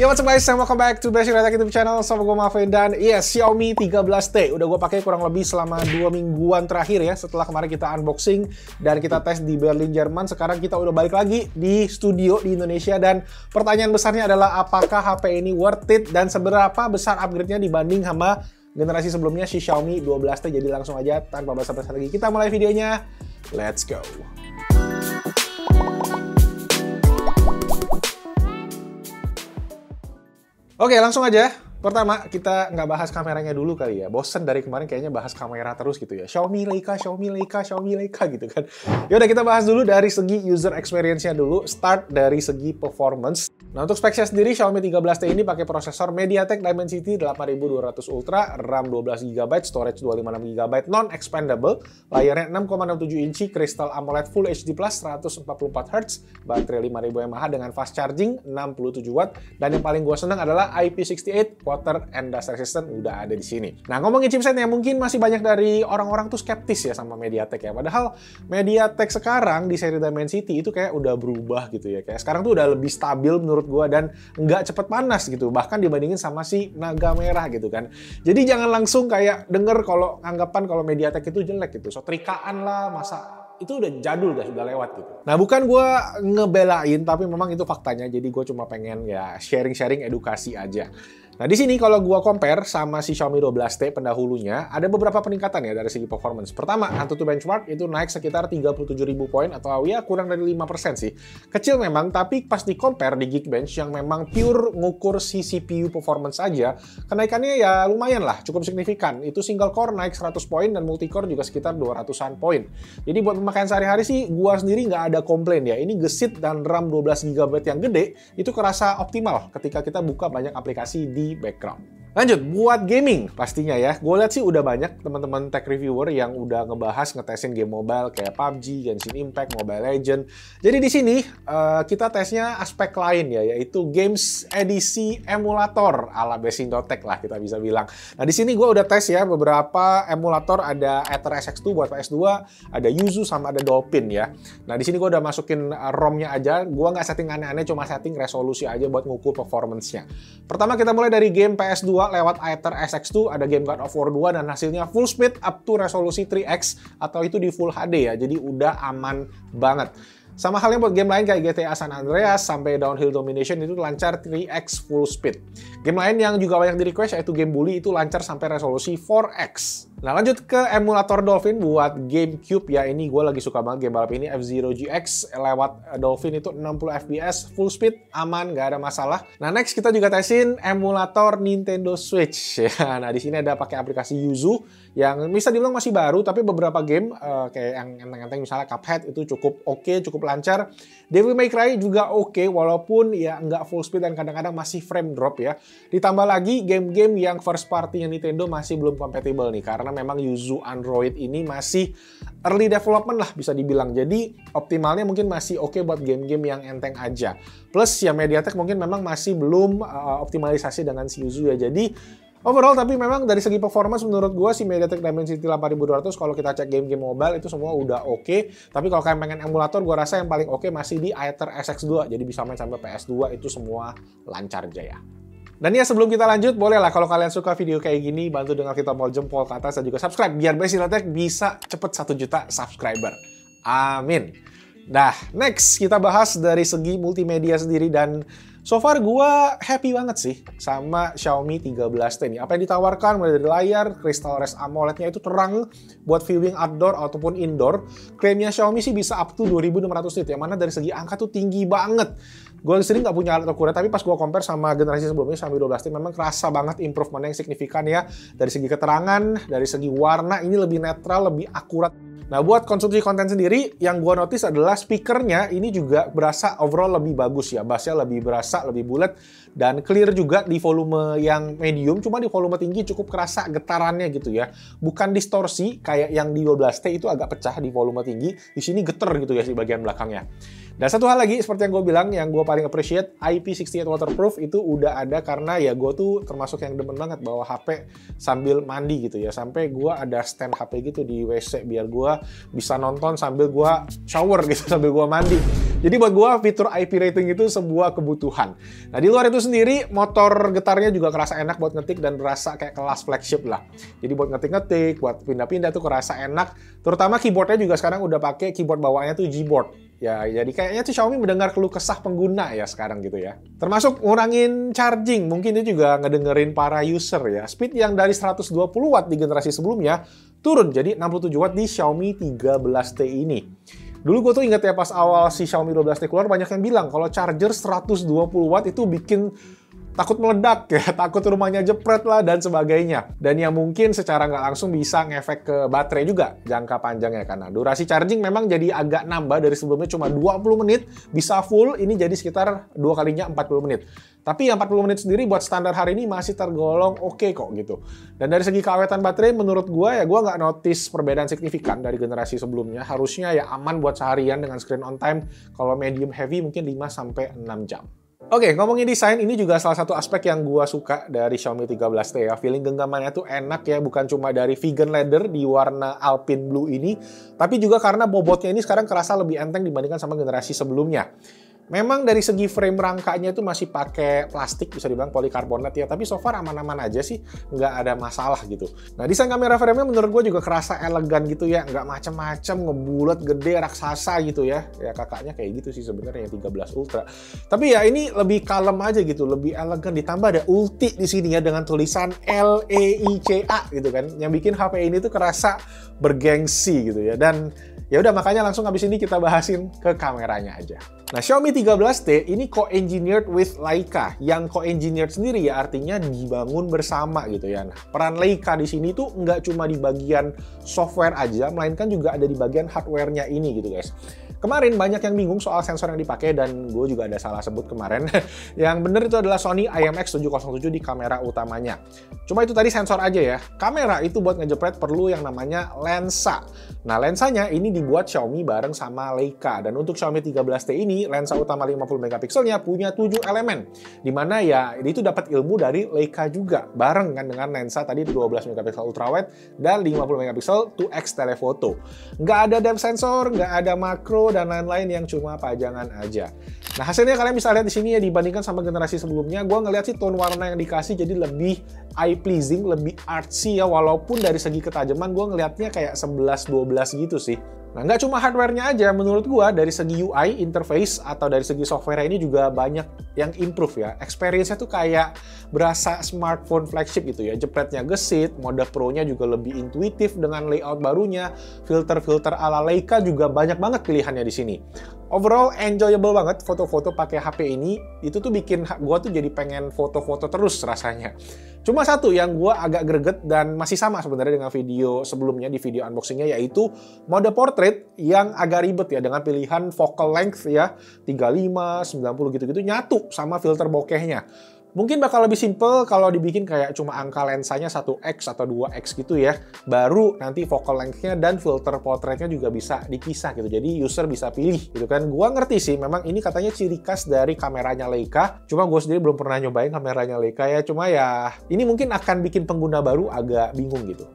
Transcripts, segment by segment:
Yo, what's up guys, welcome back to Basic Tech YouTube channel. Sama gue Mavin dan Xiaomi 13T udah gue pakai kurang lebih selama 2 mingguan terakhir ya. Setelah kemarin kita unboxing dan kita tes di Berlin, Jerman. Sekarang kita udah balik lagi di studio di Indonesia. Dan pertanyaan besarnya adalah apakah HP ini worth it dan seberapa besar upgrade-nya dibanding sama generasi sebelumnya si Xiaomi 12T. Jadi langsung aja tanpa basa-basi lagi kita mulai videonya. Let's go. Oke, langsung aja. Pertama, kita nggak bahas kameranya dulu kali ya. Bosen dari kemarin kayaknya bahas kamera terus gitu ya. Xiaomi Leica, Xiaomi Leica, Xiaomi Leica gitu kan. Yaudah, kita bahas dulu dari segi user experience-nya dulu. Start dari segi performance. Nah, untuk speknya sendiri, Xiaomi 13T ini pakai prosesor MediaTek Dimensity 8200 Ultra, RAM 12GB, storage 256GB, non-expandable, layarnya 6,67 inci, Crystal AMOLED Full HD+, 144Hz, baterai 5000 mAh dengan fast charging 67W, dan yang paling gue seneng adalah IP68 water and dust resistant udah ada di sini. Nah, ngomongin chipsetnya, mungkin masih banyak dari orang-orang tuh skeptis ya sama MediaTek ya. Padahal MediaTek sekarang di seri Dimensity itu kayak udah berubah gitu ya. Kayak sekarang tuh udah lebih stabil menurut gua dan nggak cepet panas gitu. Bahkan dibandingin sama si Naga Merah gitu kan. Jadi jangan langsung kayak denger kalau anggapan kalau MediaTek itu jelek gitu. Sotrikaan lah, masa itu udah jadul, udah lewat gitu. Nah, bukan gue ngebelain, tapi memang itu faktanya. Jadi gue cuma pengen ya sharing-sharing edukasi aja. Nah, di sini kalau gue compare sama si Xiaomi 12T pendahulunya, ada beberapa peningkatan ya dari segi performance. Pertama, AnTuTu benchmark itu naik sekitar 37.000 poin atau ya kurang dari 5% sih. Kecil memang, tapi pas di compare di Geekbench yang memang pure ngukur si CPU performance aja, kenaikannya ya lumayan lah, cukup signifikan. Itu single core naik 100 poin dan multi-core juga sekitar 200-an poin. Jadi buat pemakaian sehari-hari sih, gue sendiri nggak ada komplain ya. Ini gesit dan RAM 12GB yang gede, itu kerasa optimal ketika kita buka banyak aplikasi di background. Lanjut, buat gaming pastinya ya. Gue lihat sih udah banyak teman-teman tech reviewer yang udah ngebahas ngetesin game mobile kayak PUBG, Genshin Impact, Mobile Legends. Jadi di sini kita tesnya aspek lain ya, yaitu games edisi emulator ala Basic.tech lah kita bisa bilang. Nah, di sini gue udah tes ya beberapa emulator, ada Aether SX2 buat PS2, ada Yuzu sama ada Dolphin ya. Nah, di sini gue udah masukin ROM-nya aja. Gue nggak setting aneh-aneh, cuma setting resolusi aja buat ngukur performance-nya. Pertama kita mulai dari game PS2 lewat Aether SX2, ada game God of War 2 dan hasilnya full speed up to resolusi 3x atau itu di Full HD ya, jadi udah aman banget. Sama halnya buat game lain kayak GTA San Andreas sampai Downhill Domination itu lancar 3x full speed. Game lain yang juga banyak di request yaitu game Bully itu lancar sampai resolusi 4x. Nah, lanjut ke emulator Dolphin buat GameCube ya, ini gue lagi suka banget game balap ini, F-Zero GX lewat Dolphin itu 60 fps full speed, aman, nggak ada masalah. Nah, next kita juga tesin emulator Nintendo Switch ya. Nah, di sini ada pakai aplikasi Yuzu yang bisa dibilang masih baru, tapi beberapa game kayak yang enteng-enteng misalnya Cuphead itu cukup oke, cukup lancar. Devil May Cry juga oke, walaupun ya nggak full speed dan kadang-kadang masih frame drop ya. Ditambah lagi game-game yang first party-nya Nintendo masih belum compatible nih, karena memang Yuzu Android ini masih early development lah bisa dibilang. Jadi optimalnya mungkin masih oke buat game-game yang enteng aja. Plus ya MediaTek mungkin memang masih belum optimalisasi dengan si Yuzu ya. Jadi overall tapi memang dari segi performance menurut gue si MediaTek Dimensity 8200 kalau kita cek game-game mobile itu semua udah oke. Tapi kalau kalian pengen emulator gue rasa yang paling oke masih di Aether SX2. Jadi bisa main sampai PS2 itu semua lancar jaya. Dan ya sebelum kita lanjut, bolehlah kalau kalian suka video kayak gini, bantu dengan kita tombol jempol ke atas dan juga subscribe, biar Basic.tech bisa cepet 1 juta subscriber. Amin. Nah, next kita bahas dari segi multimedia sendiri dan so far gue happy banget sih sama Xiaomi 13T ini. Apa yang ditawarkan mulai dari layar, Crystal Res AMOLED-nya itu terang buat viewing outdoor ataupun indoor. Klaimnya Xiaomi sih bisa up to 2600 nit, yang mana dari segi angka tuh tinggi banget. Gue sering nggak punya alat ukuran, tapi pas gue compare sama generasi sebelumnya Xiaomi 12T memang kerasa banget improvement yang signifikan ya. Dari segi keterangan, dari segi warna ini lebih netral, lebih akurat. Nah, buat konsumsi konten sendiri, yang gue notice adalah speakernya ini juga berasa overall lebih bagus ya. Bassnya lebih berasa, lebih bulat, dan clear juga di volume yang medium. Cuma di volume tinggi cukup kerasa getarannya gitu ya. Bukan distorsi, kayak yang di 12T itu agak pecah di volume tinggi. Di sini geter gitu ya di bagian belakangnya. Dan satu hal lagi, seperti yang gue bilang, yang gue paling appreciate, IP68 waterproof itu udah ada karena ya gue tuh termasuk yang demen banget bawa HP sambil mandi gitu ya. Sampai gue ada stand HP gitu di WC biar gue bisa nonton sambil gue shower gitu, sambil gue mandi. Jadi buat gue fitur IP rating itu sebuah kebutuhan. Nah di luar itu sendiri, motor getarnya juga kerasa enak buat ngetik dan berasa kayak kelas flagship lah. Jadi buat ngetik-ngetik, buat pindah-pindah tuh kerasa enak. Terutama keyboardnya juga sekarang udah pakai keyboard bawaannya tuh Gboard. Ya, jadi kayaknya tuh Xiaomi mendengar keluh kesah pengguna ya sekarang gitu ya. Termasuk ngurangin charging, mungkin itu juga ngedengerin para user ya. Speed yang dari 120 watt di generasi sebelumnya turun jadi 67 watt di Xiaomi 13T ini. Dulu gue tuh inget ya pas awal si Xiaomi 12T keluar banyak yang bilang kalau charger 120 watt itu bikin takut meledak ya, takut rumahnya jepret lah dan sebagainya. Dan yang mungkin secara nggak langsung bisa ngefek ke baterai juga jangka panjangnya karena durasi charging memang jadi agak nambah dari sebelumnya cuma 20 menit bisa full, ini jadi sekitar 2 kalinya 40 menit. Tapi yang 40 menit sendiri buat standar hari ini masih tergolong oke kok gitu. Dan dari segi keawetan baterai menurut gue ya gue nggak notice perbedaan signifikan dari generasi sebelumnya. Harusnya ya aman buat seharian dengan screen on time. Kalau medium heavy mungkin 5-6 jam. Oke, ngomongin desain, ini juga salah satu aspek yang gua suka dari Xiaomi 13T ya. Feeling genggamannya tuh enak ya, bukan cuma dari vegan leather di warna Alpine Blue ini, tapi juga karena bobotnya ini sekarang kerasa lebih enteng dibandingkan sama generasi sebelumnya. Memang dari segi frame rangkanya itu masih pakai plastik, bisa dibilang polikarbonat ya, tapi so far aman-aman aja sih, nggak ada masalah gitu. Nah, desain kamera frame-nya menurut gue juga kerasa elegan gitu ya, nggak macem-macem, ngebulet, gede, raksasa gitu ya. Ya kakaknya kayak gitu sih sebenarnya yang 13 Ultra. Tapi ya ini lebih kalem aja gitu, lebih elegan, ditambah ada ulti di sini ya dengan tulisan LEICA gitu kan, yang bikin HP ini tuh kerasa bergengsi gitu ya. Dan ya udah makanya langsung habis ini kita bahasin ke kameranya aja. Nah, Xiaomi 13T ini co-engineered with Leica. Yang co-engineered sendiri ya artinya dibangun bersama gitu ya. Nah, peran Leica di sini tuh nggak cuma di bagian software aja, melainkan juga ada di bagian hardware-nya ini gitu guys. Kemarin banyak yang bingung soal sensor yang dipakai dan gue juga ada salah sebut kemarin. Yang bener itu adalah Sony IMX707 di kamera utamanya. Cuma itu tadi sensor aja ya. Kamera itu buat ngejepret perlu yang namanya lensa. Nah, lensanya ini dibuat Xiaomi bareng sama Leica. Dan untuk Xiaomi 13T ini, lensa utama 50 megapikselnya punya 7 elemen. Dimana ya, itu dapat ilmu dari Leica juga. Bareng kan dengan lensa tadi 12 megapiksel ultrawide dan 50 megapiksel 2x telephoto. Nggak ada depth sensor, nggak ada makro, dan lain-lain yang cuma pajangan aja. Nah, hasilnya kalian bisa lihat di sini ya, dibandingkan sama generasi sebelumnya, gue ngeliat sih tone warna yang dikasih jadi lebih eye-pleasing, lebih artsy ya, walaupun dari segi ketajaman gue ngeliatnya kayak 11-12 gitu sih. Nah, nggak cuma hardware-nya aja, menurut gua dari segi UI, interface, atau dari segi software ini juga banyak yang improve ya. Experience-nya tuh kayak berasa smartphone flagship gitu ya. Jepretnya gesit, mode Pro-nya juga lebih intuitif dengan layout barunya, filter-filter ala Leica juga banyak banget pilihannya di sini. Overall, enjoyable banget foto-foto pakai HP ini. Itu tuh bikin gua tuh jadi pengen foto-foto terus rasanya. Cuma satu yang gua agak greget dan masih sama sebenarnya dengan video sebelumnya di video unboxingnya, yaitu mode portrait yang agak ribet ya dengan pilihan focal length ya 35, 90 gitu-gitu nyatu sama filter bokehnya. Mungkin bakal lebih simple kalau dibikin kayak cuma angka lensanya 1x atau 2x gitu ya. Baru nanti focal length-nya dan filter portraitnya juga bisa dipisah gitu. Jadi user bisa pilih gitu kan. Gua ngerti sih, memang ini katanya ciri khas dari kameranya Leica. Cuma gue sendiri belum pernah nyobain kameranya Leica ya. Cuma ya ini mungkin akan bikin pengguna baru agak bingung gitu.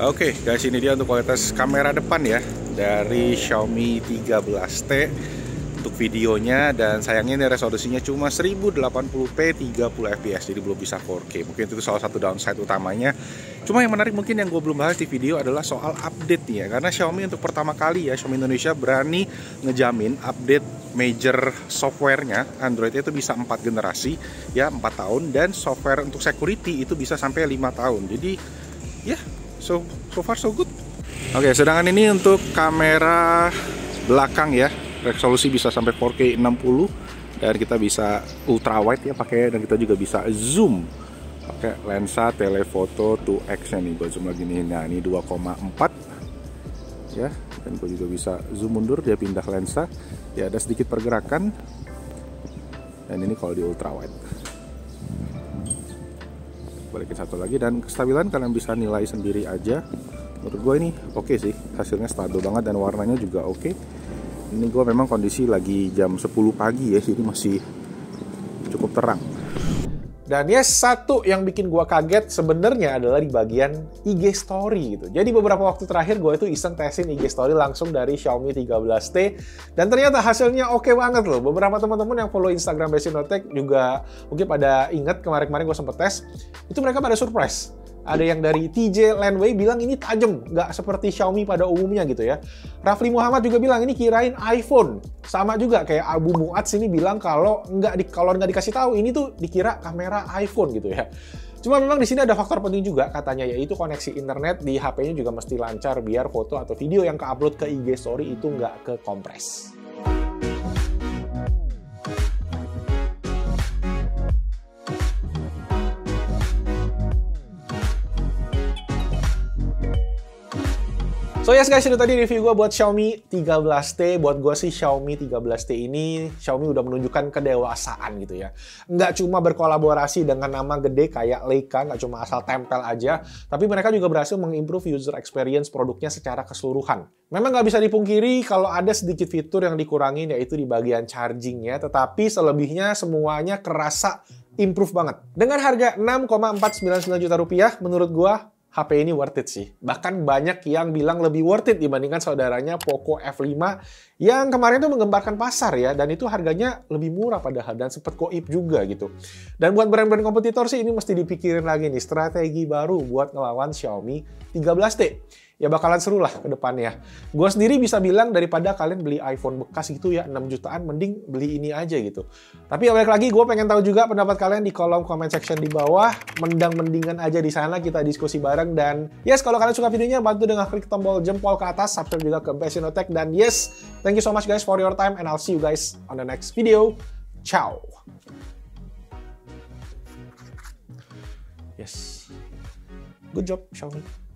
Oke guys, ini dia untuk kualitas kamera depan ya dari Xiaomi 13T untuk videonya, dan sayangnya ini resolusinya cuma 1080p 30 fps, jadi belum bisa 4K. Mungkin itu salah satu downside utamanya. Cuma yang menarik mungkin yang gue belum bahas di video adalah soal update nih ya, karena Xiaomi untuk pertama kali ya, Xiaomi Indonesia berani ngejamin update major softwarenya Android itu bisa 4 generasi ya, 4 tahun, dan software untuk security itu bisa sampai 5 tahun. Jadi ya, so far so good. Oke, sedangkan ini untuk kamera belakang ya. resolusi bisa sampai 4K 60, dan kita bisa ultra wide ya pakai, dan kita juga bisa zoom pakai lensa telephoto 2x nih. Gue zoom lagi nih, nah ini 2,4 ya, dan gue juga bisa zoom mundur, dia pindah lensa, ya ada sedikit pergerakan, dan ini kalau di ultra wide. Balikin satu lagi, dan kestabilan kalian bisa nilai sendiri aja. Menurut gue ini oke sih, hasilnya stabil banget dan warnanya juga oke. Ini gue memang kondisi lagi jam 10 pagi ya, jadi masih cukup terang. Dan yes, satu yang bikin gue kaget sebenarnya adalah di bagian IG Story gitu. Jadi beberapa waktu terakhir gue itu iseng tesin IG Story langsung dari Xiaomi 13T, dan ternyata hasilnya oke banget loh. Beberapa teman-teman yang follow Instagram Besinotek juga mungkin pada inget kemarin-kemarin gue sempet tes, itu mereka pada surprise. Ada yang dari TJ Landway bilang ini tajam, nggak seperti Xiaomi pada umumnya gitu ya. Rafli Muhammad juga bilang ini kirain iPhone. Sama juga kayak Abu Muats ini bilang kalau nggak dikasih tahu ini tuh dikira kamera iPhone gitu ya. Cuma memang di sini ada faktor penting juga katanya, yaitu koneksi internet di HP-nya juga mesti lancar biar foto atau video yang ke-upload ke IG Story itu nggak ke-kompres. So yes guys, itu tadi review gue buat Xiaomi 13T. Buat gue sih Xiaomi 13T ini, Xiaomi udah menunjukkan kedewasaan gitu ya. Nggak cuma berkolaborasi dengan nama gede kayak Leica, nggak cuma asal tempel aja, tapi mereka juga berhasil mengimprove user experience produknya secara keseluruhan. Memang nggak bisa dipungkiri kalau ada sedikit fitur yang dikurangin, yaitu di bagian chargingnya, tetapi selebihnya semuanya kerasa improve banget. Dengan harga 6,499 juta rupiah, menurut gue HP ini worth it sih. Bahkan banyak yang bilang lebih worth it dibandingkan saudaranya Poco F5 yang kemarin tuh menggemparkan pasar ya, dan itu harganya lebih murah padahal, dan sempet goib juga gitu. Dan buat brand-brand kompetitor sih ini mesti dipikirin lagi nih, strategi baru buat ngelawan Xiaomi 13T. Ya bakalan seru lah ke depannya. Gue sendiri bisa bilang daripada kalian beli iPhone bekas gitu ya 6 jutaan, mending beli ini aja gitu. Tapi ya balik lagi, gue pengen tahu juga pendapat kalian di kolom comment section di bawah. Mendang-mendingan aja di sana, kita diskusi bareng. Dan yes, kalau kalian suka videonya, bantu dengan klik tombol jempol ke atas, subscribe juga ke Besinotek. Dan yes, thank you so much guys for your time, and I'll see you guys on the next video. Ciao. Yes. Good job, Xiaomi.